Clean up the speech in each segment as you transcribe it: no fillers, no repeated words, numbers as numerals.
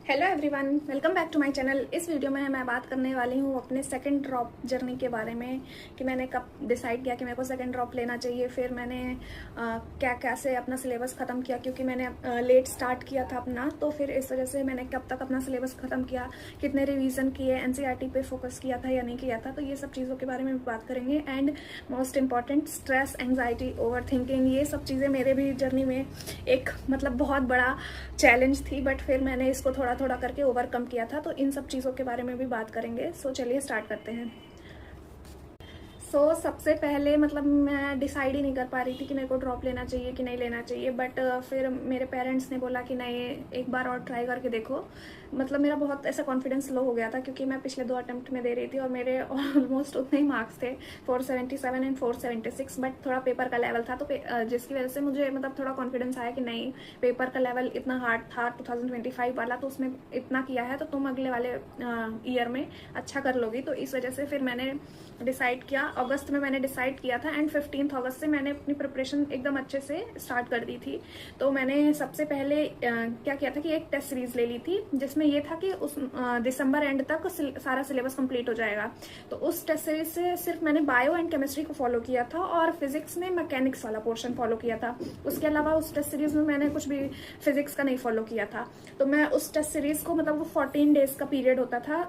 Hello everyone, welcome back to my channel. इस video में मैं बात करने वाली हूँ अपने सेकंड ड्रॉप जर्नी के बारे में कि मैंने कब डिसाइड किया कि मेरे को सेकंड ड्रॉप लेना चाहिए। फिर मैंने क्या कैसे अपना सिलेबस ख़त्म किया, क्योंकि मैंने लेट स्टार्ट किया था अपना, तो फिर इस वजह से मैंने कब तक अपना सिलेबस ख़त्म किया, कितने रिवीजन किए, एनसीईआरटी पे फोकस किया था या नहीं किया था। तो ये सब चीज़ों के बारे में बात करेंगे। And most important, stress, anxiety, over thinking, ये सब चीज़ें मेरे भी जर्नी में एक बहुत बड़ा चैलेंज थी, बट फिर मैंने इसको थोड़ा थोड़ा करके ओवरकम किया था। तो इन सब चीज़ों के बारे में भी बात करेंगे। सो चलिए स्टार्ट करते हैं। सबसे पहले मैं डिसाइड ही नहीं कर पा रही थी कि मेरे को ड्रॉप लेना चाहिए कि नहीं लेना चाहिए, बट फिर मेरे पेरेंट्स ने बोला कि नहीं, एक बार और ट्राई करके देखो। मेरा बहुत ऐसा कॉन्फिडेंस लो हो गया था, क्योंकि मैं पिछले 2 अटेम्प्ट में दे रही थी और मेरे ऑलमोस्ट उतने ही मार्क्स थे, 477 एंड 476। बट थोड़ा पेपर का लेवल था, तो जिसकी वजह से मुझे थोड़ा कॉन्फिडेंस आया कि नहीं, पेपर का लेवल इतना हार्ड था 2025 वाला, तो उसमें इतना किया है तो तुम अगले वाले ईयर में अच्छा कर लोगी। तो इस वजह से फिर मैंने डिसाइड किया, अगस्त में मैंने डिसाइड किया था, एंड 15 अगस्त से मैंने अपनी प्रिपरेशन एकदम अच्छे से स्टार्ट कर दी थी। तो मैंने सबसे पहले क्या किया था कि एक टेस्ट सीरीज ले ली थी, जिसमें ये था कि उस दिसंबर एंड तक सारा सिलेबस कंप्लीट हो जाएगा। तो उस टेस्ट सीरीज से सिर्फ मैंने बायो एंड केमिस्ट्री को फॉलो किया था और फिजिक्स में मैकेनिक्स वाला पोर्शन फॉलो किया था। उसके अलावा उस टेस्ट सीरीज में मैंने कुछ भी फिजिक्स का नहीं फॉलो किया था। तो मैं उस टेस्ट सीरीज को वो 14 डेज का पीरियड होता था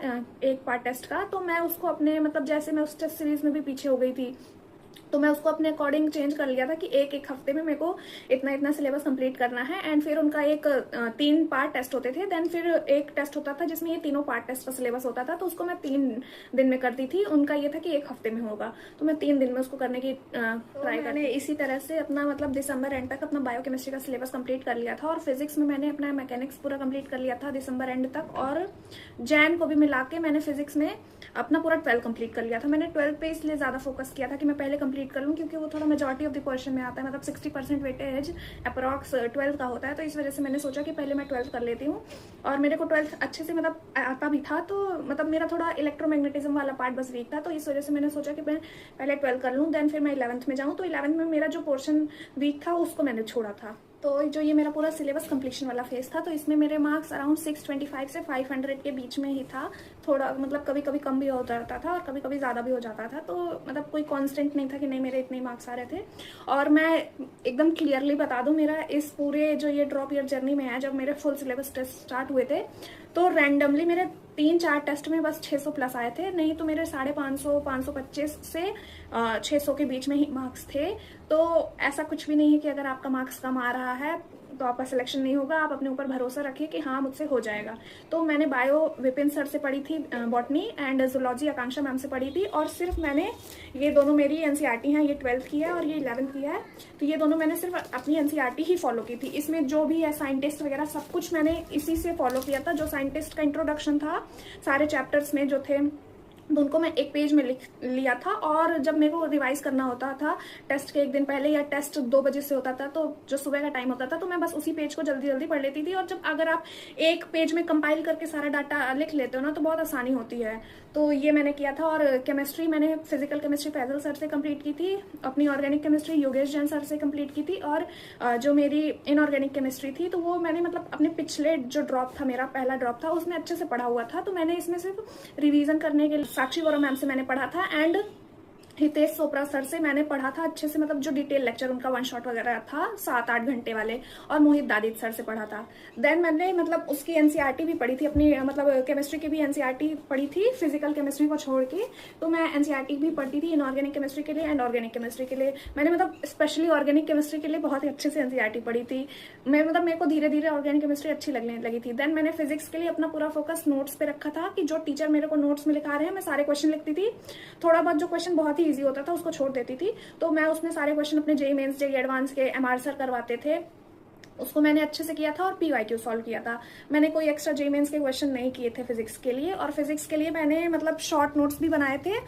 एक पार्ट टेस्ट का, तो मैं उसको अपने जैसे मैं उस टेस्ट सीरीज में भी पीछे हो गई थी, तो मैं उसको अपने अकॉर्डिंग चेंज कर लिया था कि एक हफ्ते में मेरे को इतना इतना सिलेबस कंप्लीट करना है। एंड फिर उनका 3 पार्ट टेस्ट होते थे, देन फिर एक टेस्ट होता था जिसमें ये तीनों पार्ट टेस्ट का सिलेबस होता था, तो उसको मैं 3 दिन में करती थी। उनका ये था कि एक हफ्ते में होगा, तो मैं 3 दिन में उसको करने की ट्राई करने। इसी तरह से अपना दिसंबर एंड तक अपना बायोकेमिस्ट्री का सिलेबस कंप्लीट कर लिया था, और फिजिक्स में मैंने अपना मैकेनिक्स पूरा कंप्लीट कर लिया था दिसंबर एंड तक, और जैन को भी मिला के मैंने फिजिक्स में अपना पूरा 12 कंप्लीट कर लिया था। मैंने 12 पे इसलिए ज़्यादा फोकस किया था कि मैं पहले कंप्लीट कर लूँ, क्योंकि वो थोड़ा मेजॉरिटी ऑफ द क्वेश्चन में आता है, 60% वेटेज अप्रॉक्स 12 का होता है। तो इस वजह से मैंने सोचा कि पहले मैं 12 कर लेती हूँ, और मेरे को 12 अच्छे से आता भी था। तो मेरा थोड़ा इलेक्ट्रोमैग्नेटिज्म वाला पार्ट बस वीक था, तो इस वजह से मैंने सोचा कि मैं पहले 12 कर लूँ, देन फिर मैं 11th में जाऊँ। तो 11th में मेरा जो पोर्शन वीक था उसको मैंने छोड़ा था। तो जो ये मेरा पूरा सिलेबस कंप्लीशन वाला फेज था, तो इसमें मेरे मार्क्स अराउंड 625 से 500 के बीच में ही था। थोड़ा कभी कभी कम भी हो जाता था और कभी कभी ज़्यादा भी हो जाता था। तो कोई कांस्टेंट नहीं था कि नहीं मेरे इतने मार्क्स आ रहे थे। और मैं एकदम क्लियरली बता दूं, मेरा इस पूरे जो ये ड्रॉप ईयर जर्नी में है, जब मेरे फुल सिलेबस टेस्ट स्टार्ट हुए थे, तो रैंडमली मेरे 3-4 टेस्ट में बस 600 प्लस आए थे, नहीं तो मेरे 550, 525 से 600 के बीच में ही मार्क्स थे। तो ऐसा कुछ भी नहीं है कि अगर आपका मार्क्स कम आ रहा है तो आपका सिलेक्शन नहीं होगा। आप अपने ऊपर भरोसा रखिए कि हाँ, मुझसे हो जाएगा। तो मैंने बायो विपिन सर से पढ़ी थी, botany, and zoology Akanksha ma'am से पढ़ी थी, और सिर्फ मैंने ये दोनों मेरी एनसीईआरटी हैं, ये 12th की है और ये 11th की है, तो ये दोनों मैंने सिर्फ अपनी एनसीईआरटी ही फॉलो की थी। इसमें जो भी है साइंटिस्ट वगैरह सब कुछ मैंने इसी से फॉलो किया था। जो साइंटिस्ट का इंट्रोडक्शन था सारे चैप्टर्स में जो थे, तो उनको मैं एक पेज में लिख लिया था, और जब मेरे को रिवाइज करना होता था टेस्ट के एक दिन पहले, या टेस्ट 2 बजे से होता था, तो जो सुबह का टाइम होता था, तो मैं बस उसी पेज को जल्दी जल्दी पढ़ लेती थी। और जब अगर आप एक पेज में कंपाइल करके सारा डाटा लिख लेते हो ना, तो बहुत आसानी होती है। तो ये मैंने किया था। और केमिस्ट्री मैंने फिजिकल केमिस्ट्री फैजल सर से कंप्लीट की थी, अपनी organic chemistry Yogesh Jain sir से कंप्लीट की थी, और जो मेरी इनऑर्गेनिक केमिस्ट्री थी, तो वो मैंने अपने पिछले जो ड्रॉप था, मेरा पहला ड्रॉप था, उसमें अच्छे से पढ़ा हुआ था। तो मैंने इसमें सिर्फ रिवीजन करने के लिए साक्षी गौरव मैम से मैंने पढ़ा था, एंड हितेश चोपड़ा सर से मैंने पढ़ा था अच्छे से, जो डिटेल लेक्चर उनका 1 शॉट वगैरह था 7-8 घंटे वाले, और मोहित दादित सर से पढ़ा था। देन मैंने उसकी एनसीईआरटी भी पढ़ी थी अपनी, केमिस्ट्री की भी एनसीईआरटी पढ़ी थी, फिजिकल केमिस्ट्री को छोड़ के। तो मैं एनसीईआरटी भी पढ़ती थी इनऑर्गेनिक केमिस्ट्री के लिए एंड ऑर्गेनिक केमिस्ट्री के लिए। मैंने स्पेशली ऑर्गेनिक केमिस्ट्री के लिए बहुत ही अच्छे से एनसीईआरटी पढ़ी थी। मैं मेरे को धीरे धीरे ऑर्गेनिक केमिस्ट्री अच्छी लगने लगी थी। देन मैंने फिजिक्स के लिए अपना पूरा फोकस नोट्स पे रखा था, कि जो टीचर मेरे को नोट्स में लिखा रहे हैं मैं सारे क्वेश्चन लिखती थी। थोड़ा बहुत जो क्वेश्चन बहुत ही ईजी होता था उसको छोड़ देती थी। तो मैं उसमें सारे क्वेश्चन अपने जेईई मेंस, जेईई एडवांस के एमआर सर करवाते थे, उसको मैंने अच्छे से किया था, और पीवाईक्यू सॉल्व किया था। मैंने कोई एक्स्ट्रा जेईई मेंस के क्वेश्चन नहीं किए थे फिजिक्स के लिए। और फिजिक्स के लिए मैंने शॉर्ट नोट्स भी बनाए थे,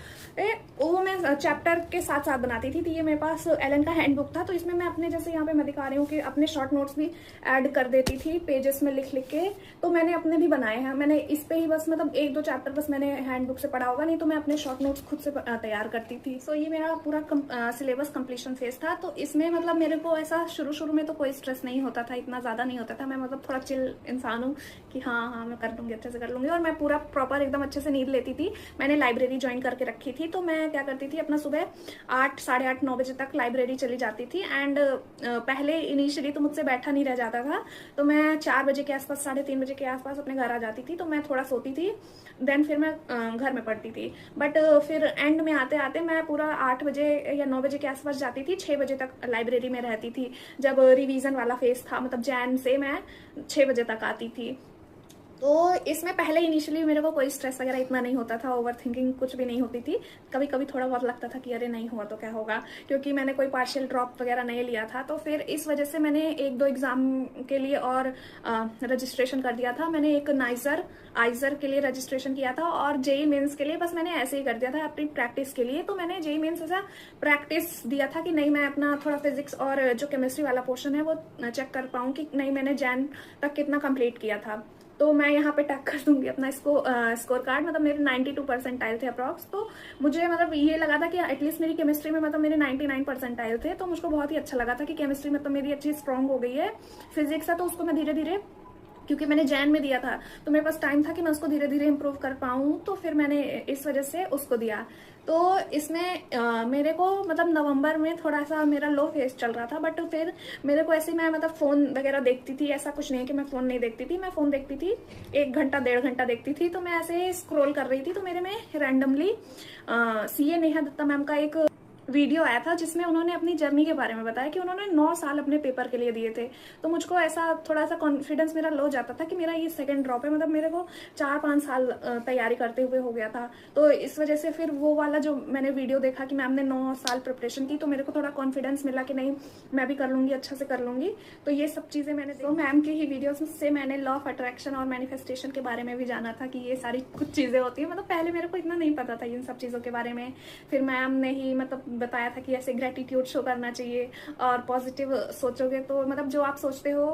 वो मैं चैप्टर के साथ साथ बनाती थी। तो ये मेरे पास एलन का हैंडबुक था, तो इसमें मैं अपने, जैसे यहाँ पे मैं दिखा रही हूँ कि अपने शॉर्ट नोट्स भी ऐड कर देती थी पेजेस में लिख लिख के। तो मैंने अपने भी बनाए हैं। मैंने इस पे ही बस 1-2 चैप्टर बस मैंने हैंडबुक से पढ़ा होगा, नहीं तो मैं अपने शॉर्ट नोट्स खुद से तैयार करती थी। सो ये मेरा पूरा सिलेबस कंप्लीशन फेज था। तो इसमें मेरे को ऐसा शुरू में तो कोई स्ट्रेस नहीं होता होता था, इतना ज़्यादा नहीं होता था। मैं मतलब थोड़ा चिल इंसान हूँ कि हाँ मैं कर लूँगी, अच्छे से कर लूँगी। और मैं पूरा प्रॉपर एकदम अच्छे से नींद लेती थी। मैंने लाइब्रेरी ज्वाइन करके रखी थी, तो मैं क्या करती थी, अपना सुबह 8, साढ़े 8, 9 बजे तक लाइब्रेरी चली जाती थी। एंड पहले इनिशियली तो मुझसे बैठा नहीं रह जाता था, तो मैं 4 बजे के आसपास, 3:30 बजे के आसपास अपने घर आ जाती थी। तो मैं थोड़ा सोती थी, देन फिर मैं घर में पढ़ती थी। बट फिर एंड में आते आते मैं पूरा 8 बजे या 9 बजे के आसपास जाती थी, 6 बजे तक लाइब्रेरी में रहती थी। जब रिवीजन वाला फेज था, मतलब जैन से मैं 6 बजे तक आती थी। तो इसमें पहले इनिशियली मेरे को कोई स्ट्रेस वगैरह इतना नहीं होता था, ओवर थिंकिंग कुछ भी नहीं होती थी। कभी कभी थोड़ा बहुत लगता था कि अरे नहीं हुआ तो क्या होगा, क्योंकि मैंने कोई पार्शियल ड्रॉप वगैरह नहीं लिया था। तो फिर इस वजह से मैंने 1-2 एग्जाम के लिए और रजिस्ट्रेशन कर दिया था। मैंने एक आइजर के लिए रजिस्ट्रेशन किया था, और जेई मेंस के लिए बस मैंने ऐसे ही कर दिया था अपनी प्रैक्टिस के लिए। तो मैंने जेई मेंस ऐसा प्रैक्टिस दिया था कि नहीं, मैं अपना थोड़ा फिजिक्स और जो केमिस्ट्री वाला पोर्शन है वो चेक कर पाऊँ कि नहीं मैंने जैन तक कितना कंप्लीट किया था। तो मैं यहाँ पे टैग कर दूंगी अपना स्कोर कार्ड। मतलब मेरे 92 परसेंटाइल थे अप्रॉक्स। तो मुझे मतलब ये लगा था कि एटलीस्ट मेरी केमिस्ट्री में मतलब मेरे 99 परसेंटाइल थे। तो मुझको बहुत ही अच्छा लगा था कि केमिस्ट्री में तो मेरी अच्छी स्ट्रांग हो गई है। फिजिक्स है तो उसको मैं धीरे धीरे, क्योंकि मैंने जैन में दिया था तो मेरे पास टाइम था कि मैं उसको धीरे धीरे इम्प्रूव कर पाऊँ, तो फिर मैंने इस वजह से उसको दिया। तो इसमें मेरे को मतलब नवंबर में थोड़ा सा मेरा लो फेज चल रहा था। बट फिर मेरे को ऐसे, मैं मतलब फ़ोन वगैरह देखती थी, ऐसा कुछ नहीं है कि मैं फ़ोन नहीं देखती थी, मैं फ़ोन देखती थी 1 घंटा 1.5 घंटा देखती थी। तो मैं ऐसे स्क्रॉल कर रही थी, तो मेरे में randomly CA Neha Dutta ma'am का एक वीडियो आया था, जिसमें उन्होंने अपनी जर्नी के बारे में बताया कि उन्होंने 9 साल अपने पेपर के लिए दिए थे। तो मुझको ऐसा थोड़ा सा कॉन्फिडेंस मेरा लो जाता था कि मेरा ये सेकंड ड्रॉप है, मतलब मेरे को 4-5 साल तैयारी करते हुए हो गया था। तो इस वजह से फिर वो वाला जो मैंने वीडियो देखा कि मैम ने 9 साल प्रिपरेशन की, तो मेरे को थोड़ा कॉन्फिडेंस मिला कि नहीं मैं भी कर लूंगी, अच्छा से कर लूंगी। तो ये सब चीज़ें मैंने तो मैम की ही वीडियोज से मैंने लॉ ऑफ अट्रैक्शन और मैनिफेस्टेशन के बारे में भी जाना था कि ये सारी कुछ चीज़ें होती है। मतलब पहले मेरे को इतना नहीं पता था इन सब चीज़ों के बारे में। फिर मैम ने ही मतलब बताया था कि ऐसे ग्रेटिट्यूड शो करना चाहिए, और पॉजिटिव सोचोगे तो मतलब जो आप सोचते हो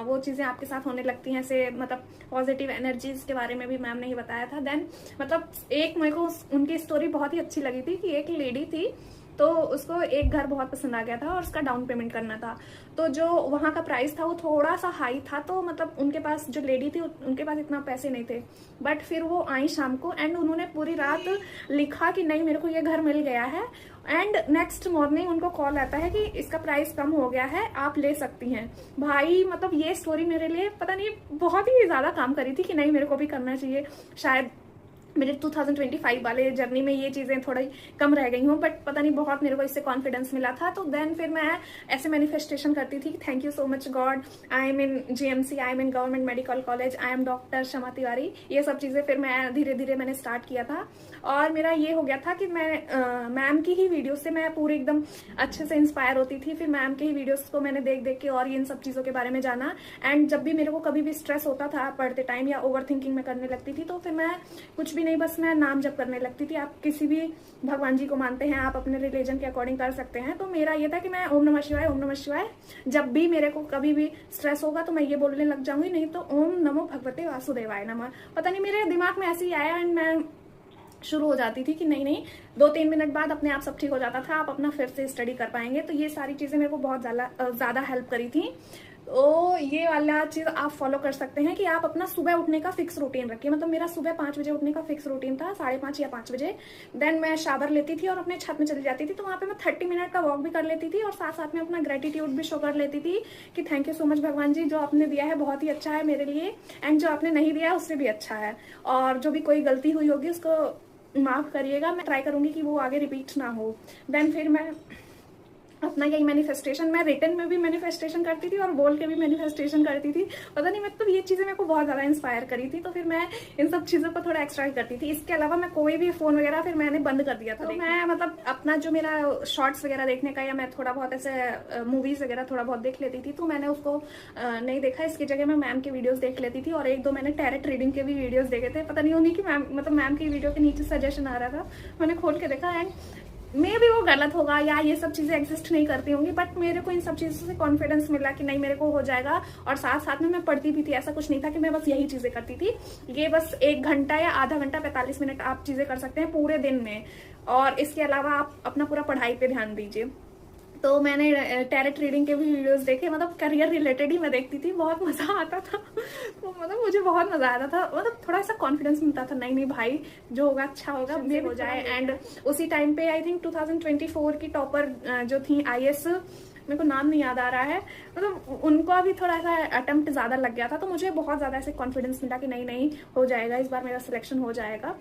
वो चीज़ें आपके साथ होने लगती हैं। ऐसे मतलब पॉजिटिव एनर्जीज के बारे में भी मैम ने ही बताया था। देन मतलब एक मेरे को उनकी स्टोरी बहुत ही अच्छी लगी थी कि एक लेडी थी, तो उसको एक घर बहुत पसंद आ गया था और उसका डाउन पेमेंट करना था। तो जो वहाँ का प्राइस था वो थोड़ा सा हाई था, तो मतलब उनके पास जो लेडी थी उनके पास इतना पैसे नहीं थे। बट फिर वो आई शाम को, एंड उन्होंने पूरी रात लिखा कि नहीं मेरे को ये घर मिल गया है। एंड नेक्स्ट मॉर्निंग उनको कॉल आता है कि इसका प्राइस कम हो गया है, आप ले सकती हैं। भाई मतलब ये स्टोरी मेरे लिए पता नहीं बहुत ही ज़्यादा काम करी थी कि नहीं मेरे को भी करना चाहिए। शायद मेरे 2025 वाले जर्नी में ये चीज़ें थोड़ी कम रह गई हूँ, बट पता नहीं बहुत मेरे को इससे कॉन्फिडेंस मिला था। तो देन फिर मैं ऐसे मैनिफेस्टेशन करती थी, thank you so much God, I am in GMC, I am in government medical college, I am doctor Shama Tiwari. ये सब चीज़ें फिर मैं धीरे धीरे मैंने स्टार्ट किया था। और मेरा ये हो गया था कि मैं मैम की ही वीडियो से मैं पूरी एकदम अच्छे से इंस्पायर होती थी। फिर मैम के ही वीडियोस को मैंने देख देख के और इन सब चीज़ों के बारे में जाना। एंड जब भी मेरे को कभी भी स्ट्रेस होता था पढ़ते टाइम या ओवर थिंकिंग में करने लगती थी, तो फिर मैं कुछ भी नहीं, बस मैं नाम जप करने लगती थी। आप किसी भी भगवान जी को मानते हैं, आप अपने रिलीजन के अकॉर्डिंग कर सकते हैं। तो मेरा ये था कि मैं ओम नमः शिवाय, ओम नमः शिवाय, जब भी मेरे को कभी भी स्ट्रेस होगा तो मैं ये बोलने लग जाऊंगी, नहीं तो ओम नमो भगवते वासुदेवाय नमः। पता नहीं मेरे दिमाग में ऐसे ही आया, एंड मैं शुरू हो जाती थी कि नहीं 2-3 मिनट बाद अपने आप सब ठीक हो जाता था, आप अपना फिर से स्टडी कर पाएंगे। तो ये सारी चीज़ें मेरे को बहुत ज़्यादा हेल्प करी थी। तो ये वाला चीज़ आप फॉलो कर सकते हैं कि आप अपना सुबह उठने का फिक्स रूटीन रखिए। मतलब मेरा सुबह 5 बजे उठने का फिक्स रूटीन था, 5:30 या 5 बजे। देन मैं शावर लेती थी और अपने छत में चली जाती थी। तो वहाँ पे मैं 30 मिनट का वॉक भी कर लेती थी और साथ साथ में अपना ग्रेटिट्यूड भी शो कर लेती थी कि थैंक यू सो मच भगवान जी, जो आपने दिया है बहुत ही अच्छा है मेरे लिए, एंड जो आपने नहीं दिया उससे भी अच्छा है, और जो भी कोई गलती हुई होगी उसको माफ़ करिएगा। मैं ट्राई करूंगी कि वो आगे रिपीट ना हो। देन फिर मैं अपना यही मैनिफेस्टेशन, मैं रिटर्न में भी मैनिफेस्टेशन करती थी और बोल के भी मैनिफेस्टेशन करती थी। पता नहीं मतलब ये चीज़ें मेरे को बहुत ज़्यादा इंस्पायर करी थी। तो फिर मैं इन सब चीज़ों पर थोड़ा एक्स्ट्रा करती थी। इसके अलावा मैं कोई भी फ़ोन वगैरह फिर मैंने बंद कर दिया था। तो मैं मतलब अपना जो मेरा शॉर्ट्स वगैरह देखने का, या मैं थोड़ा बहुत ऐसे मूवीज़ वगैरह थोड़ा बहुत देख लेती थी, तो मैंने उसको नहीं देखा। इसकी जगह मैं मैम के वीडियोज़ देख लेती थी, और 1-2 मैंने टैरेट रीडिंग के भी वीडियोज़ देखे थे। पता नहीं उन्हीं की मैम की वीडियो के नीचे सजेशन आ रहा था, मैंने खोल के देखा। एंड मे भी वो गलत होगा या ये सब चीज़ें एग्जिस्ट नहीं करती होंगी, बट मेरे को इन सब चीज़ों से कॉन्फिडेंस मिला कि नहीं मेरे को हो जाएगा। और साथ साथ में मैं पढ़ती भी थी, ऐसा कुछ नहीं था कि मैं बस यही चीज़ें करती थी। ये बस 1 घंटा या आधा घंटा 45 मिनट आप चीज़ें कर सकते हैं पूरे दिन में, और इसके अलावा आप अपना पूरा पढ़ाई पे ध्यान दीजिए। तो मैंने टैरेट रीडिंग के भी वीडियोस देखे, मतलब करियर रिलेटेड ही मैं देखती थी, बहुत मजा आता था। तो मतलब मुझे बहुत मजा आता था, मतलब थोड़ा सा कॉन्फिडेंस मिलता था, नहीं नहीं भाई जो होगा अच्छा होगा, मे हो जाए। एंड उसी टाइम पे आई थिंक 2024 की टॉपर जो थी IAS, मेरे को नाम नहीं याद आ रहा है, मतलब उनका भी थोड़ा सा अटेम्प्ट ज्यादा लग गया था, तो मुझे बहुत ज्यादा ऐसे कॉन्फिडेंस मिला कि नहीं नहीं हो जाएगा, इस बार मेरा सिलेक्शन हो जाएगा।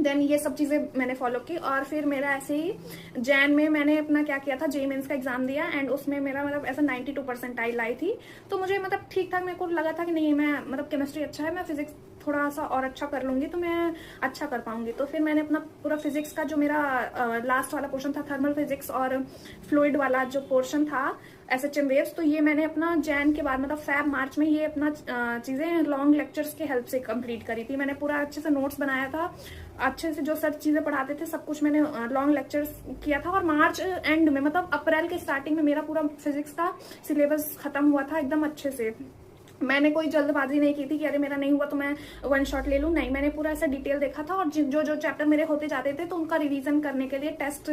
देन ये सब चीजें मैंने फॉलो की। और फिर मेरा ऐसे ही जैन में मैंने अपना क्या किया था, JEE मेंस का एग्जाम दिया, एंड उसमें मेरा मतलब ऐसा 92 परसेंटाइल आई थी। तो मुझे मतलब ठीक ठाक मेरे को लगा था कि नहीं मैं मतलब केमिस्ट्री अच्छा है, मैं फिजिक्स थोड़ा सा और अच्छा कर लूंगी तो मैं अच्छा कर पाऊंगी। तो फिर मैंने अपना पूरा फिजिक्स का जो मेरा लास्ट वाला पोर्शन था, थर्मल फिजिक्स और फ्लूइड वाला जो पोर्शन था SHM वेव्स, तो ये मैंने अपना जैन के बाद मतलब फैब मार्च में ये अपना चीजें लॉन्ग लेक्चर्स के हेल्प से कंप्लीट करी थी। मैंने पूरा अच्छे से नोट्स बनाया था, अच्छे से जो सर चीजें पढ़ाते थे सब कुछ मैंने लॉन्ग लेक्चर्स किया था। और मार्च एंड में मतलब अप्रैल के स्टार्टिंग में मेरा पूरा फिजिक्स का सिलेबस खत्म हुआ था एकदम अच्छे से। मैंने कोई जल्दबाजी नहीं की थी कि अरे मेरा नहीं हुआ तो मैं वन शॉट ले लूं, नहीं, मैंने पूरा ऐसा डिटेल देखा था। और जो जो चैप्टर मेरे होते जाते थे तो उनका रिवीजन करने के लिए टेस्ट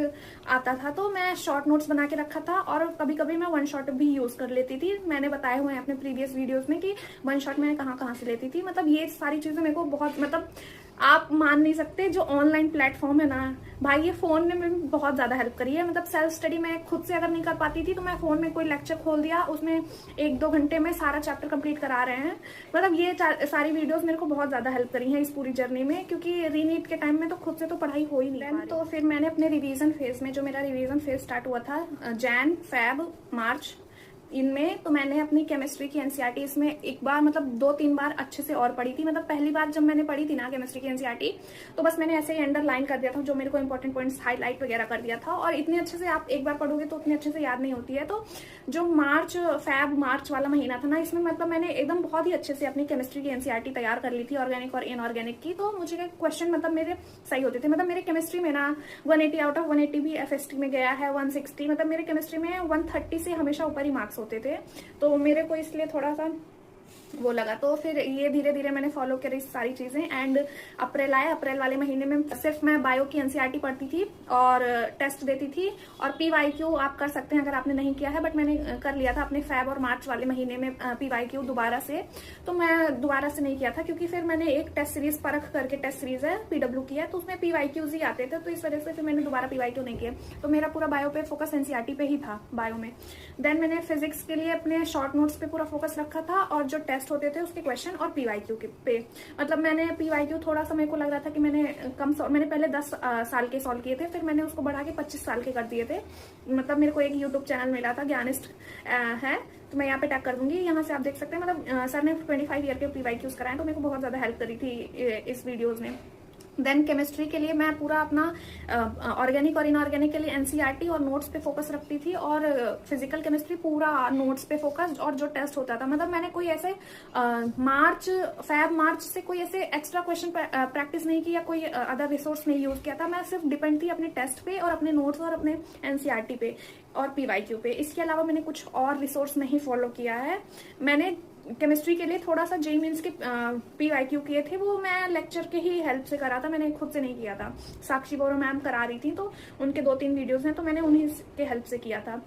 आता था, तो मैं शॉर्ट नोट्स बना के रखा था, और कभी कभी मैं वन शॉट भी यूज कर लेती थी। मैंने बताए हुए हैं अपने प्रीवियस वीडियोस में कि वन शॉट मैं कहाँ से लेती थी। मतलब ये सारी चीजें मेरे को बहुत, मतलब आप मान नहीं सकते, जो ऑनलाइन प्लेटफॉर्म है ना भाई, ये फोन ने मेरी बहुत ज्यादा हेल्प करी है। मतलब सेल्फ स्टडी मैं खुद से अगर नहीं कर पाती थी तो मैं फोन में कोई लेक्चर खोल दिया, उसमें 1-2 घंटे में सारा चैप्टर कंप्लीट करा रहे हैं। मतलब ये सारी वीडियोस मेरे को बहुत ज्यादा हेल्प करी हैं इस पूरी जर्नी में, क्योंकि रीनीट के टाइम में तो खुद से तो पढ़ाई हो ही नहीं। तो फिर मैंने अपने रिवीजन फेज में, जो मेरा रिवीजन फेज स्टार्ट हुआ था जैन, फेब, मार्च, इनमें तो मैंने अपनी केमिस्ट्री की एनसीईआरटी इसमें एक बार मतलब 2-3 बार अच्छे से और पढ़ी थी। मतलब पहली बार जब मैंने पढ़ी थी ना केमिस्ट्री की एनसीईआरटी, तो बस मैंने ऐसे ही अंडरलाइन कर दिया था, जो मेरे को इंपॉर्टेंट पॉइंट्स हाईलाइट वगैरह कर दिया था। और इतने अच्छे से आप एक बार पढ़ोगे तो उतने अच्छे से याद नहीं होती है। तो जो मार्च वाला महीना था ना, इसमें मतलब मैंने एकदम बहुत ही अच्छे से अपनी केमिस्ट्री की एनसीईआरटी तैयार कर ली थी, ऑर्गेनिक और इनऑर्गेनिक की। तो मुझे क्वेश्चन मतलब मेरे सही होते थे। मतलब मेरे केमिस्ट्री में ना 180 आउट ऑफ 180 भी FST में गया है, 160, मतलब मेरे केमिस्ट्री में 130 से हमेशा ऊपर ही मार्क्स होते थे। तो मेरे को इसलिए थोड़ा सा वो लगा। तो फिर ये धीरे धीरे मैंने फॉलो करी सारी चीजें। एंड अप्रैल आया, अप्रैल वाले महीने में सिर्फ मैं बायो की एनसीईआरटी पढ़ती थी और टेस्ट देती थी। और PYQ आप कर सकते हैं अगर आपने नहीं किया है, बट मैंने कर लिया था अपने फेब और मार्च वाले महीने में PYQ दोबारा से। तो मैं दोबारा से नहीं किया था, क्योंकि फिर मैंने एक टेस्ट सीरीज परख करके टेस्ट सीरीज है PW की है, तो उसमें PYQs ही आते थे, तो इस वजह से फिर मैंने दोबारा PYQ नहीं किया। तो मेरा पूरा बायो पे फोकस एनसीईआरटी पे ही था बायो में। देन मैंने फिजिक्स के लिए अपने शॉर्ट नोट्स पे पूरा फोकस रखा था, और जो टेस्ट होते थे उसके क्वेश्चन और PYQ के पे। मतलब मैंने PYQ थोड़ा सा मेरे को लग रहा था कि मैंने मैंने पहले 10 साल के सॉल्व किए थे, फिर मैंने उसको बढ़ा के 25 साल के कर दिए थे। मतलब मेरे को एक यूट्यूब चैनल मिला था, ज्ञानिस्ट है, तो मैं यहाँ पे टैग कर दूंगी, यहाँ से आप देख सकते हैं। मतलब सर ने 25 ईयर के PYQs कराए, तो मेरे को बहुत ज्यादा हेल्प करी थी इस वीडियोज ने। देन केमिस्ट्री के लिए मैं पूरा अपना ऑर्गेनिक और इनऑर्गेनिक के लिए एनसीईआरटी और नोट्स पे फोकस रखती थी, और फिजिकल केमिस्ट्री पूरा नोट्स पे फोकस। और जो टेस्ट होता था, मतलब मैंने कोई ऐसे मार्च से कोई ऐसे एक्स्ट्रा क्वेश्चन प्रैक्टिस नहीं की या कोई अदर रिसोर्स नहीं यूज किया था। मैं सिर्फ डिपेंड थी अपने टेस्ट पे और अपने नोट्स और अपने एनसीईआरटी पे और PYQ पे। इसके अलावा मैंने कुछ और रिसोर्स नहीं फॉलो किया है। मैंने केमिस्ट्री के लिए थोड़ा सा JEE मेंस के PYQ किए थे, वो मैं लेक्चर के ही हेल्प से करा था, मैंने खुद से नहीं किया था। साक्षी बोरो मैम करा रही थी, तो उनके 2-3 वीडियोस हैं, तो मैंने उन्हीं के हेल्प से किया था।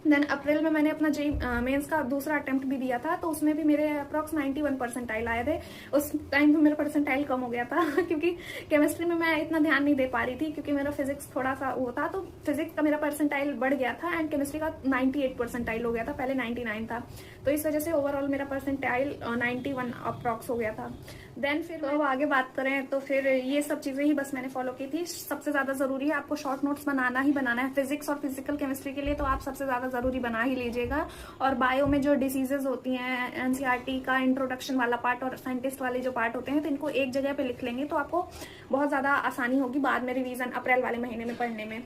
देन अप्रैल में मैंने अपना JEE मेंस का दूसरा अटेम्प्ट भी दिया था, तो उसमें भी मेरे अप्रॉक्स 91 परसेंटाइल आए थे। उस टाइम पे मेरा परसेंटाइल कम हो गया था क्योंकि केमिस्ट्री में मैं इतना ध्यान नहीं दे पा रही थी, क्योंकि मेरा फिजिक्स थोड़ा सा वो था, तो फिजिक्स का मेरा परसेंटाइल बढ़ गया था, एंड केमिस्ट्री का 98 परसेंटाइल हो गया था, पहले 99 था। तो इस वजह से ओवरऑल मेरा परसेंटाइल 91 अप्रॉक्स हो गया था। देन फिर तो आगे बात करें तो फिर ये सब चीजें ही बस मैंने फॉलो की थी। सबसे ज्यादा जरूरी है आपको शॉर्ट नोट्स बनाना ही बनाना है फिजिक्स और फिजिकल केमिस्ट्री के लिए, तो आप सबसे ज्यादा जरूरी बना ही लीजिएगा। और बायो में जो डिसीजेज होती हैं, एनसीईआरटी का इंट्रोडक्शन वाला पार्ट और साइंटिस्ट वाले जो पार्ट होते हैं, तो इनको एक जगह पे लिख लेंगे तो आपको बहुत ज्यादा आसानी होगी बाद में रिवीजन अप्रैल वाले महीने में पढ़ने में।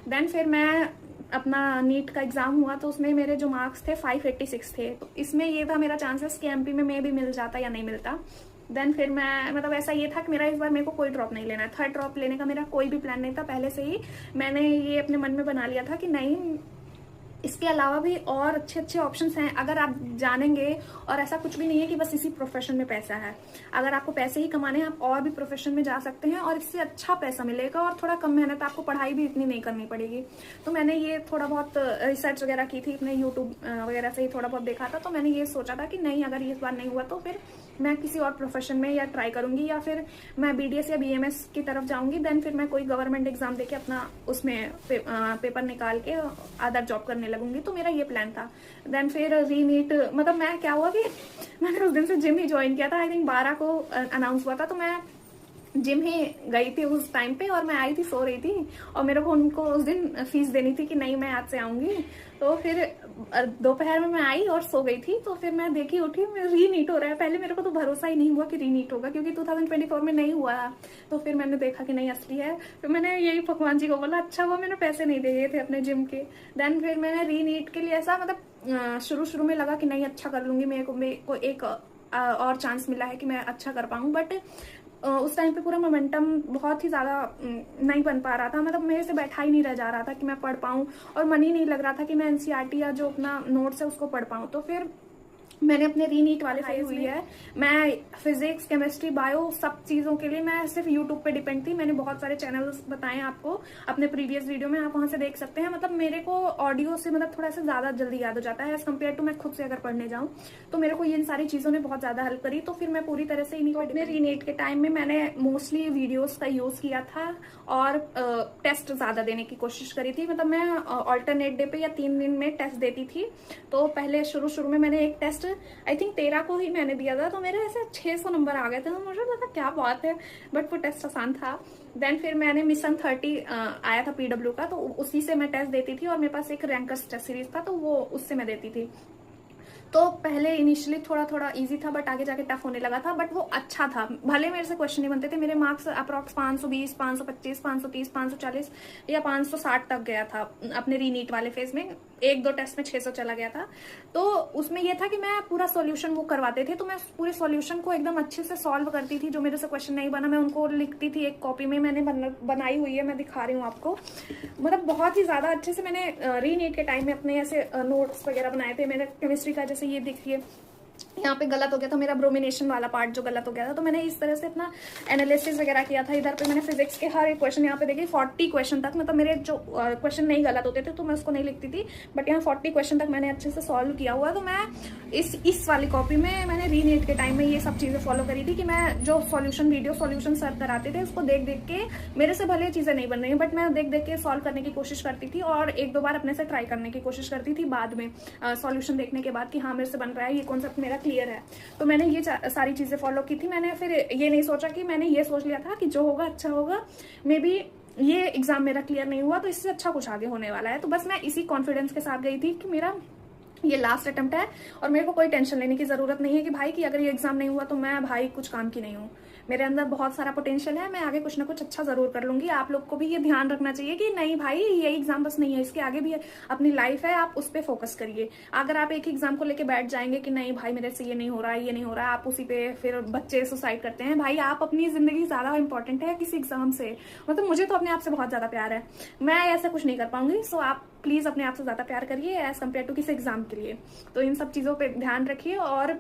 देन फिर मैं अपना नीट का एग्जाम हुआ, तो उसमें मेरे जो मार्क्स थे 586 थे। तो इसमें ये था मेरा चांसेस कि MP में भी मिल जाता या नहीं मिलता। देन फिर मैं मतलब ऐसा ये था कि मेरा इस बार मेरे को कोई ड्रॉप नहीं लेना है, थर्ड ड्रॉप लेने का मेरा कोई भी प्लान नहीं था। पहले से ही मैंने ये अपने मन में बना लिया था कि नहीं, इसके अलावा भी और अच्छे अच्छे ऑप्शंस हैं अगर आप जानेंगे। और ऐसा कुछ भी नहीं है कि बस इसी प्रोफेशन में पैसा है। अगर आपको पैसे ही कमाने हैं, आप और भी प्रोफेशन में जा सकते हैं और इससे अच्छा पैसा मिलेगा और थोड़ा कम मेहनत, आपको पढ़ाई भी इतनी नहीं करनी पड़ेगी। तो मैंने ये थोड़ा बहुत रिसर्च वगैरह की थी, अपने यूट्यूब वगैरह से ही थोड़ा बहुत देखा था। तो मैंने ये सोचा था कि नहीं, अगर इस बार नहीं हुआ तो फिर मैं किसी और प्रोफेशन में या ट्राई करूंगी, या फिर मैं BDS या BMS की तरफ जाऊंगी। देन फिर मैं कोई गवर्नमेंट एग्जाम देके अपना उसमें पेपर निकाल के अदर जॉब करने लगूंगी। तो मेरा ये प्लान था। देन फिर रीनीट, मतलब मैं क्या हुआ कि मैंने उस दिन से जिम ही ज्वाइन किया था। आई थिंक 12 को अनाउंस हुआ था, तो मैं जिम ही गई थी उस टाइम पे। और मैं आई थी, सो रही थी, और मेरे को उनको उस दिन फीस देनी थी कि नहीं मैं आज से आऊंगी। तो फिर दोपहर में मैं आई और सो गई थी। तो फिर मैं देखी, उठी, मैं रीनीट हो रहा है। पहले मेरे को तो भरोसा ही नहीं हुआ कि रीनीट होगा, क्योंकि 2024 में नहीं हुआ। तो फिर मैंने देखा कि नहीं, असली है। फिर मैंने यही भगवान जी को बोला, अच्छा हुआ मैंने पैसे नहीं दिए थे अपने जिम के। देन फिर मैंने रीनीट के लिए ऐसा, मतलब शुरू में लगा कि नहीं अच्छा कर लूंगी, मेरे को एक और चांस मिला है कि मैं अच्छा कर पाऊँ। बट उस टाइम पे पूरा मोमेंटम बहुत ही ज़्यादा नहीं बन पा रहा था। मतलब मेरे से बैठा ही नहीं रह जा रहा था कि मैं पढ़ पाऊँ, और मन ही नहीं लग रहा था कि मैं NCERT या जो अपना नोट्स है उसको पढ़ पाऊँ। तो फिर मैंने अपने रीनीट वाले फेज हुई है। मैं फिजिक्स, केमिस्ट्री, बायो सब चीज़ों के लिए मैं सिर्फ यूट्यूब पे डिपेंड थी। मैंने बहुत सारे चैनल्स बताए आपको अपने प्रीवियस वीडियो में, आप वहां से देख सकते हैं। मतलब मेरे को ऑडियो से मतलब थोड़ा सा ज़्यादा जल्दी याद हो जाता है एज कम्पेयर टू मैं खुद से अगर पढ़ने जाऊँ। तो मेरे को इन सारी चीज़ों ने बहुत ज़्यादा हेल्प करी। तो फिर मैं पूरी तरह से इन्हीं अपने रीनीट के टाइम में मैंने मोस्टली वीडियोज़ का यूज़ किया था और टेस्ट ज़्यादा देने की कोशिश करी थी। मतलब मैं ऑल्टरनेट डे पे या 3 दिन में टेस्ट देती थी। तो पहले शुरू में मैंने एक टेस्ट आई थिंक 13 को ही मैंने दिया था, तो मेरे ऐसे 600 नंबर आ गए थे। तो मुझे लगा क्या बात है, बट वो टेस्ट आसान था। देन फिर मैंने मिशन 30 आया था PW का, तो उसी से मैं टेस्ट देती थी। और मेरे पास एक रैंकर्स टेस्ट सीरीज था, तो वो उससे मैं देती थी। तो पहले इनिशियली थोड़ा इजी था, बट आगे जाके टफ होने लगा था। बट वो अच्छा था, भले मेरे से क्वेश्चन नहीं बनते थे। मेरे मार्क्स अप्रॉक्स 520, 525, 530, 540 या 560 तक गया था अपने रीनीट वाले फेज में। 1-2 टेस्ट में 600 चला गया था। तो उसमें यह था कि मैं पूरा सॉल्यूशन वो करवाते थे, तो मैं पूरे सॉल्यूशन को एकदम अच्छे से सॉल्व करती थी। जो मेरे से क्वेश्चन नहीं बना, मैं उनको लिखती थी एक कॉपी में, मैंने बनाई हुई है, मैं दिखा रही हूँ आपको। मतलब बहुत ही ज्यादा अच्छे से मैंने रीनीट के टाइम में अपने ऐसे नोट्स वगैरह बनाए थे। मैंने केमिस्ट्री का, जैसे ये देखिए यहाँ पे गलत हो गया था मेरा ब्रोमिनेशन वाला पार्ट, जो गलत हो गया था। तो मैंने इस तरह से अपना एनालिसिस वगैरह किया था। इधर पे मैंने फिजिक्स के हर एक क्वेश्चन, यहाँ पे देखिए 40 क्वेश्चन तक, मतलब मेरे जो क्वेश्चन नहीं गलत होते थे तो मैं उसको नहीं लिखती थी, बट यहाँ 40 क्वेश्चन तक मैंने अच्छे से सॉल्व किया हुआ। तो मैं इस वाली कॉपी में मैंने रीनीट के टाइम में ये सब चीजें फॉलो करी थी कि मैं जो सॉल्यूशन सर कराते थे उसको देख के, मेरे से भले चीजें नहीं बन रही, बट मैं देख के सॉल्व करने की कोशिश करती थी। और 1-2 बार अपने से ट्राई करने की कोशिश करती थी बाद में, सॉल्यूशन देखने के बाद कि हाँ मेरे से बन रहा है, ये कॉन्सेप्ट मेरा क्लियर है। तो मैंने ये सारी चीजें फॉलो की थी। मैंने फिर ये नहीं सोचा कि, मैंने ये सोच लिया था कि जो होगा अच्छा होगा। मे बी ये एग्जाम मेरा क्लियर नहीं हुआ तो इससे अच्छा कुछ आगे होने वाला है। तो बस मैं इसी कॉन्फिडेंस के साथ गई थी कि मेरा ये लास्ट अटेम्प्ट है और मेरे को कोई टेंशन लेने की जरूरत नहीं है कि भाई कि अगर ये एग्जाम नहीं हुआ तो मैं भाई कुछ काम की नहीं हूँ। मेरे अंदर बहुत सारा पोटेंशियल है, मैं आगे कुछ ना कुछ अच्छा जरूर कर लूंगी। आप लोग को भी ये ध्यान रखना चाहिए कि नहीं भाई ये एग्जाम बस नहीं है, इसके आगे भी अपनी लाइफ है, आप उस पर फोकस करिए। अगर आप एक एग्जाम को लेके बैठ जाएंगे कि नहीं भाई मेरे से ये नहीं हो रहा है, ये नहीं हो रहा है, आप उसी पे फिर बच्चे सुसाइड करते हैं। भाई आप अपनी जिंदगी ज्यादा इंपॉर्टेंट है किसी एग्जाम से। मतलब मुझे तो अपने आप से बहुत ज्यादा प्यार है, मैं ऐसा कुछ नहीं कर पाऊंगी। सो आप प्लीज अपने आप से ज्यादा प्यार करिए एज कम्पेयर टू किसी एग्जाम के लिए। तो इन सब चीजों पे ध्यान रखिए और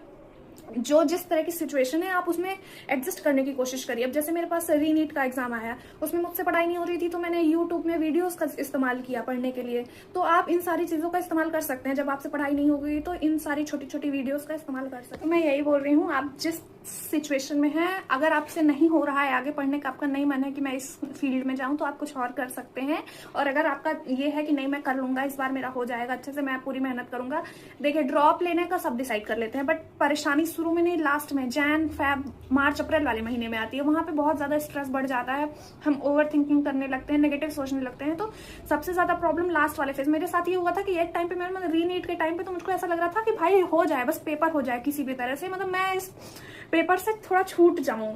जो जिस तरह की सिचुएशन है आप उसमें एडजस्ट करने की कोशिश करिए। अब जैसे मेरे पास रीनीट का एग्जाम आया, उसमें मुझसे पढ़ाई नहीं हो रही थी, तो मैंने यूट्यूब में वीडियोस का इस्तेमाल किया पढ़ने के लिए। तो आप इन सारी चीजों का इस्तेमाल कर सकते हैं। जब आपसे पढ़ाई नहीं होगी तो इन सारी छोटी छोटी वीडियोस का इस्तेमाल कर सकते हैं। मैं यही बोल रही हूँ, आप जिस सिचुएशन में है, अगर आपसे नहीं हो रहा है आगे पढ़ने का, आपका नहीं मन है कि मैं इस फील्ड में जाऊं, तो आप कुछ और कर सकते हैं। और अगर आपका ये है कि नहीं मैं कर लूंगा, इस बार मेरा हो जाएगा अच्छे से, मैं पूरी मेहनत करूंगा। देखिए ड्रॉप लेने का सब डिसाइड कर लेते हैं, बट परेशानी शुरू में नहीं, लास्ट में जैन फैब मार्च अप्रैल वाले महीने में आती है। वहां पे बहुत ज्यादा स्ट्रेस बढ़ जाता है, हम ओवर थिंकिंग करने लगते हैं, नेगेटिव सोचने लगते हैं। तो सबसे ज्यादा प्रॉब्लम लास्ट वाले फेज। मेरे साथ ये हुआ था कि एक टाइम पे मैं रीनीट के टाइम पे तो मुझको ऐसा लग रहा था कि भाई हो जाए, बस पेपर हो जाए किसी भी तरह से, मतलब मैं इस पेपर से थोड़ा छूट जाऊं।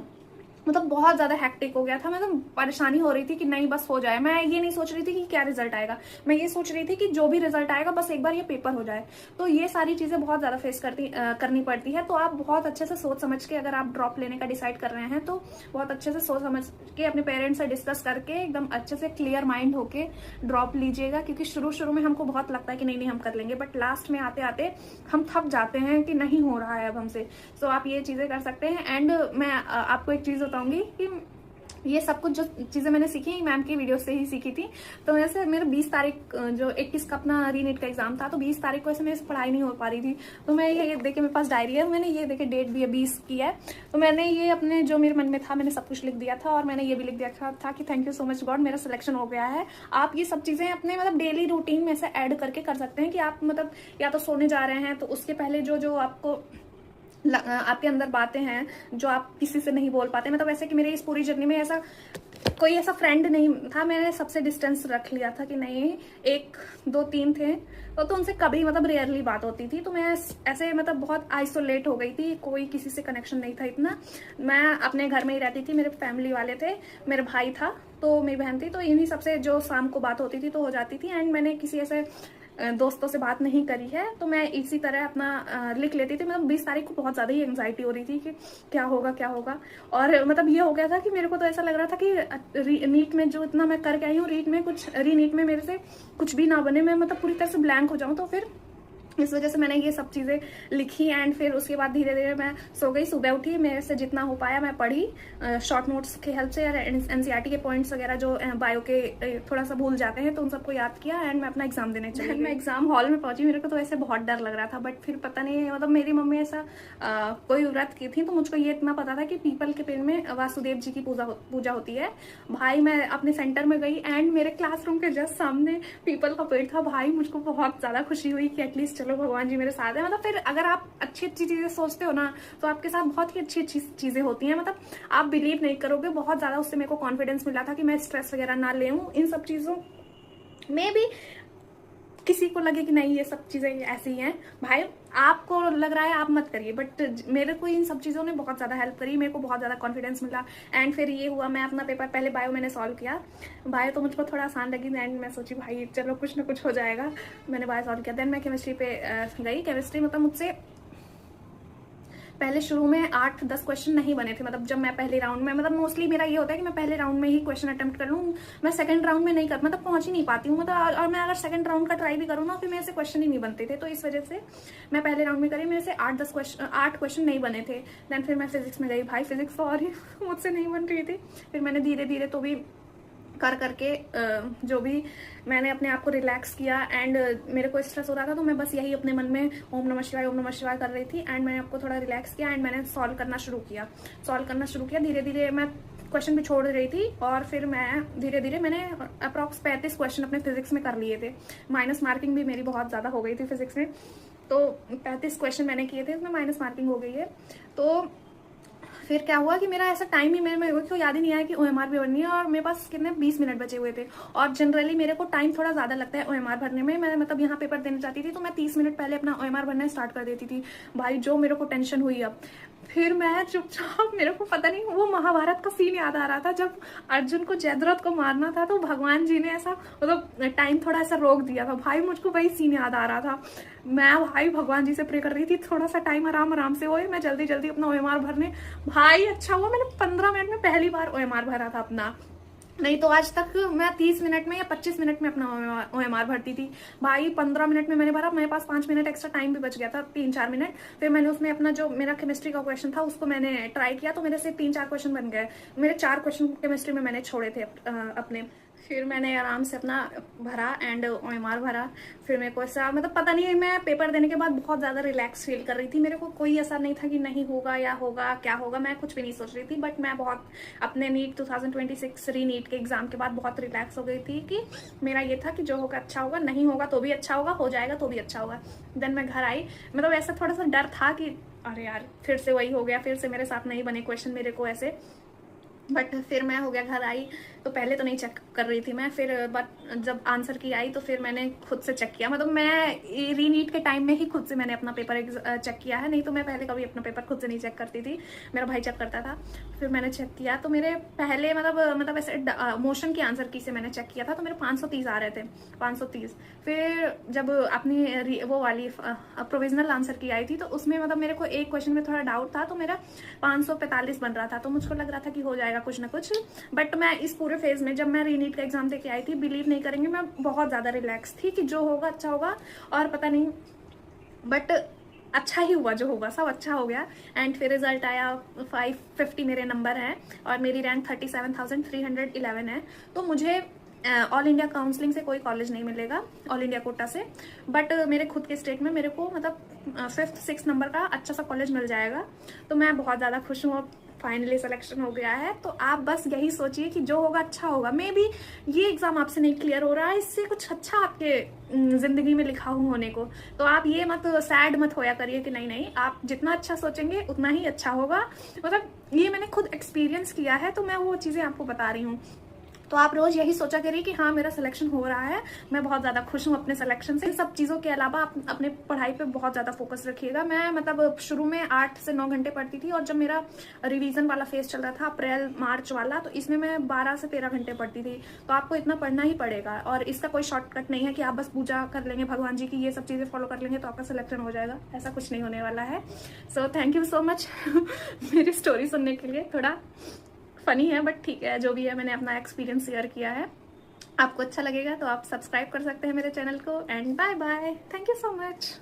मतलब बहुत ज्यादा हेक्टिक हो गया था, मतलब परेशानी हो रही थी कि नहीं बस हो जाए। मैं ये नहीं सोच रही थी कि क्या रिजल्ट आएगा, मैं ये सोच रही थी कि जो भी रिजल्ट आएगा बस एक बार ये पेपर हो जाए। तो ये सारी चीजें बहुत ज्यादा फेस करनी पड़ती है। तो आप बहुत अच्छे से सोच समझ के अगर आप ड्रॉप लेने का डिसाइड कर रहे हैं तो बहुत अच्छे से सोच समझ के अपने पेरेंट्स से डिस्कस करके एकदम अच्छे से क्लियर माइंड होके ड्रॉप लीजिएगा। क्योंकि शुरू शुरू में हमको बहुत लगता है कि नहीं नहीं हम कर लेंगे, बट लास्ट में आते आते हम थक जाते हैं कि नहीं हो रहा है अब हमसे। सो आप ये चीजें कर सकते हैं। एंड मैं आपको एक चीज बताऊंगी कि ये सब कुछ जो चीज़ें मैंने सीखी मैम की वीडियो से ही सीखी थी। तो वैसे मेरा 20 तारीख जो 21 का अपना रीनीट का एग्जाम था, तो 20 तारीख को ऐसे मेरे से पढ़ाई नहीं हो पा रही थी। तो मैं ये देखे, मेरे पास डायरी है, मैंने ये देखे डेट भी है 20 की है। तो मैंने ये अपने जो मेरे मन में था मैंने सब कुछ लिख दिया था, और मैंने ये भी लिख दिया था कि thank you so much God मेरा सिलेक्शन हो गया है। आप ये सब चीज़ें अपने मतलब डेली रूटीन में से ऐड करके कर सकते हैं कि आप मतलब या तो सोने जा रहे हैं तो उसके पहले जो जो आपको आपके अंदर बातें हैं जो आप किसी से नहीं बोल पाते। मतलब ऐसे कि मेरी इस पूरी जर्नी में ऐसा कोई ऐसा फ्रेंड नहीं था, मैंने सबसे डिस्टेंस रख लिया था कि नहीं 1 2 3 थे तो उनसे कभी मतलब रेयरली बात होती थी। तो मैं ऐसे मतलब बहुत आइसोलेट हो गई थी, कोई किसी से कनेक्शन नहीं था इतना। मैं अपने घर में ही रहती थी, मेरे फैमिली वाले थे, मेरा भाई था, तो मेरी बहन थी, तो इन्हीं सबसे जो शाम को बात होती थी तो हो जाती थी। एंड मैंने किसी ऐसे दोस्तों से बात नहीं करी है। तो मैं इसी तरह अपना लिख लेती थी। मतलब 20 तारीख को बहुत ज़्यादा ही एंग्जाइटी हो रही थी कि क्या होगा क्या होगा। और मतलब ये हो गया था कि मेरे को तो ऐसा लग रहा था कि नीट में जो इतना मैं करके आई हूँ, रीनीट में मेरे से कुछ भी ना बने, मैं मतलब पूरी तरह से ब्लैंक हो जाऊँ। तो फिर इस वजह से मैंने ये सब चीज़ें लिखी। एंड फिर उसके बाद धीरे धीरे मैं सो गई, सुबह उठी, मेरे से जितना हो पाया मैं पढ़ी शॉर्ट नोट्स के हेल्प से, या एनसीईआरटी के पॉइंट्स वगैरह जो बायो के थोड़ा सा भूल जाते हैं तो उन सबको याद किया। एंड मैं अपना एग्जाम देने चली गई। मैं एग्जाम हॉल में पहुंची, मेरे को तो ऐसे बहुत डर लग रहा था, बट फिर पता नहीं मतलब मेरी मम्मी ऐसा कोई व्रत की थी तो मुझको ये इतना पता था कि पीपल के पेड़ में वासुदेव जी की पूजा होती है। भाई मैं अपने सेंटर में गई एंड मेरे क्लासरूम के जस्ट सामने पीपल का पेड़ था। भाई मुझको बहुत ज्यादा खुशी हुई कि एटलीस्ट चलो भगवान जी मेरे साथ है। मतलब फिर अगर आप अच्छी अच्छी चीजें सोचते हो ना तो आपके साथ बहुत ही अच्छी अच्छी चीजें होती हैं। मतलब आप बिलीव नहीं करोगे, बहुत ज्यादा उससे मेरे को कॉन्फिडेंस मिला था कि मैं स्ट्रेस वगैरह ना ले इन सब चीजों में भी। किसी को लगे कि नहीं ये सब चीजें ऐसी ही हैं, भाई आपको लग रहा है आप मत करिए, बट मेरे को इन सब चीज़ों ने बहुत ज़्यादा हेल्प करी, मेरे को बहुत ज़्यादा कॉन्फिडेंस मिला। एंड फिर ये हुआ, मैं अपना पेपर पहले बायो मैंने सॉल्व किया, बायो तो मुझको थोड़ा आसान लगी। एंड मैं सोची भाई चलो कुछ ना कुछ हो जाएगा, मैंने बायो सॉल्व किया। देन मैं केमिस्ट्री पे गई। केमिस्ट्री मतलब मुझसे पहले शुरू में 8-10 क्वेश्चन नहीं बने थे। मतलब जब मैं पहले राउंड में, मतलब मोस्टली मेरा ये होता है कि मैं पहले राउंड में ही क्वेश्चन अटेम्प्ट कर लूँ, मैं सेकंड राउंड में नहीं कर, मतलब पहुंच ही नहीं पाती हूँ। मतलब और मैं अगर सेकंड राउंड का ट्राई भी करूँ ना फिर मेरे से क्वेश्चन ही नहीं बनते थे। तो इस वजह से मैं पहले राउंड में करी, मेरे से 8 क्वेश्चन नहीं बने थे। देन फिर मैं फिजिक्स में गई, भाई फिजिक्स तो और ही मुझसे नहीं बन रही थी। फिर मैंने धीरे धीरे तो भी कर करके जो भी मैंने अपने आप को रिलैक्स किया। एंड मेरे को स्ट्रेस हो रहा था तो मैं बस यही अपने मन में ओम नमः शिवाय कर रही थी। एंड मैंने आपको थोड़ा रिलैक्स किया एंड मैंने सॉल्व करना शुरू किया। धीरे धीरे मैं क्वेश्चन भी छोड़ रही थी और फिर मैं धीरे धीरे मैंने अप्रॉक्स 35 क्वेश्चन अपने फिजिक्स में कर लिए थे। माइनस मार्किंग भी मेरी बहुत ज़्यादा हो गई थी फिजिक्स में, तो 35 क्वेश्चन मैंने किए थे, उसमें माइनस मार्किंग हो गई है। तो फिर क्या हुआ कि मेरा ऐसा टाइम ही मेरे को याद ही नहीं आया कि OMR भी भरनी है, और मेरे पास कितने 20 मिनट बचे हुए थे। और जनरली मेरे को टाइम थोड़ा ज़्यादा लगता है OMR भरने में। मैं मतलब यहाँ पेपर देने जाती थी तो मैं 30 मिनट पहले अपना OMR भरना स्टार्ट कर देती थी। भाई जो मेरे को टेंशन हुई अब, फिर मैं चुपचाप, मेरे को पता नहीं वो महाभारत का सीन याद आ रहा था जब अर्जुन को जयद्रथ को मारना था तो भगवान जी ने ऐसा मतलब टाइम थोड़ा ऐसा रोक दिया था। भाई मुझको वही सीन याद आ रहा था। मैं भाई भगवान जी से प्रे कर रही थी थोड़ा सा टाइम आराम से होए, मैं जल्दी जल्दी अपना OMR भरने। भाई अच्छा हुआ मैंने 15 मिनट में पहली बार OMR भरा था अपना, नहीं तो आज तक मैं 30 मिनट में या 25 मिनट में अपना OMR भरती थी। भाई 15 मिनट में मैंने भरा, मेरे पास 5 मिनट एक्स्ट्रा टाइम भी बच गया था, 3-4 मिनट। फिर मैंने उसमें अपना जो मेरा केमिस्ट्री का क्वेश्चन था उसको मैंने ट्राई किया तो मेरे से 3-4 क्वेश्चन बन गए। मेरे 4 क्वेश्चन केमिस्ट्री में मैंने छोड़े थे अपने। फिर मैंने आराम से अपना भरा एंड OMR भरा। फिर मेरे को ऐसा मतलब पता नहीं, मैं पेपर देने के बाद बहुत ज़्यादा रिलैक्स फील कर रही थी। मेरे को कोई ऐसा नहीं था कि नहीं होगा या होगा क्या होगा, मैं कुछ भी नहीं सोच रही थी। बट मैं बहुत अपने नीट 2026 रीनीट के एग्जाम के बाद बहुत रिलैक्स हो गई थी कि मेरा ये था कि जो होगा अच्छा होगा, नहीं होगा तो भी अच्छा होगा, हो जाएगा तो भी अच्छा होगा। देन मैं घर आई, मतलब ऐसा थोड़ा सा डर था कि अरे यार फिर से वही हो गया, फिर से मेरे साथ नहीं बने क्वेश्चन, मेरे को ऐसे बट फिर मैं हो गया घर आई तो पहले तो नहीं चेक कर रही थी मैं, फिर बट जब आंसर की आई तो फिर मैंने खुद से चेक किया। मतलब मैं रीनीट के टाइम में ही खुद से मैंने अपना पेपर चेक किया है, नहीं तो मैं पहले कभी अपना पेपर खुद से नहीं चेक करती थी, मेरा भाई चेक करता था। फिर मैंने चेक किया तो मेरे पहले मतलब ऐसे मोशन के आंसर की से मैंने चेक किया था तो मेरे 530 आ रहे थे, 530। फिर जब अपनी वो वाली प्रोविजनल आंसर की आई थी तो उसमें मतलब मेरे को एक क्वेश्चन में थोड़ा डाउट था तो मेरा 545 बन रहा था, तो मुझको लग रहा था कि हो जाएगा कुछ ना कुछ। बट मैं इस पूरे फेज में जब मैं रीनीट का एग्जाम देके आई थी, बिलीव नहीं करेंगे, मैं बहुत ज्यादा रिलैक्स थी कि जो होगा अच्छा होगा, और पता नहीं बट अच्छा ही हुआ, जो होगा सब अच्छा हो गया। एंड फिर रिजल्ट आया, 550 मेरे नंबर हैं और मेरी रैंक 37,311 है। तो मुझे ऑल इंडिया काउंसलिंग से कोई कॉलेज नहीं मिलेगा, ऑल इंडिया कोटा से, बट मेरे खुद के स्टेट में मेरे को मतलब 5th 6th नंबर का अच्छा सा कॉलेज मिल जाएगा। तो मैं बहुत ज़्यादा खुश हूँ, फाइनली सिलेक्शन हो गया है। तो आप बस यही सोचिए कि जो होगा अच्छा होगा। मे बी ये एग्जाम आपसे नहीं क्लियर हो रहा है, इससे कुछ अच्छा आपके जिंदगी में लिखा हुआ होने को, तो आप ये मत सैड मत होया करिए कि नहीं नहीं, आप जितना अच्छा सोचेंगे उतना ही अच्छा होगा। मतलब ये मैंने खुद एक्सपीरियंस किया है तो मैं वो चीज़ें आपको बता रही हूँ। तो आप रोज यही सोचा करिए कि हाँ मेरा सिलेक्शन हो रहा है, मैं बहुत ज्यादा खुश हूँ अपने सिलेक्शन से। इन सब चीजों के अलावा आप अपने पढ़ाई पे बहुत ज्यादा फोकस रखिएगा। मैं मतलब शुरू में 8 से 9 घंटे पढ़ती थी, और जब मेरा रिवीजन वाला फेज चल रहा था अप्रैल मार्च वाला, तो इसमें मैं 12 से 13 घंटे पढ़ती थी। तो आपको इतना पढ़ना ही पड़ेगा, और इसका कोई शॉर्टकट नहीं है कि आप बस पूजा कर लेंगे भगवान जी की, ये सब चीजें फॉलो कर लेंगे तो आपका सिलेक्शन हो जाएगा, ऐसा कुछ नहीं होने वाला है। So thank you so much मेरी स्टोरी सुनने के लिए। थोड़ा फनी है बट ठीक है, जो भी है मैंने अपना एक्सपीरियंस शेयर किया है। आपको अच्छा लगेगा तो आप सब्सक्राइब कर सकते हैं मेरे चैनल को। And bye bye, thank you so much.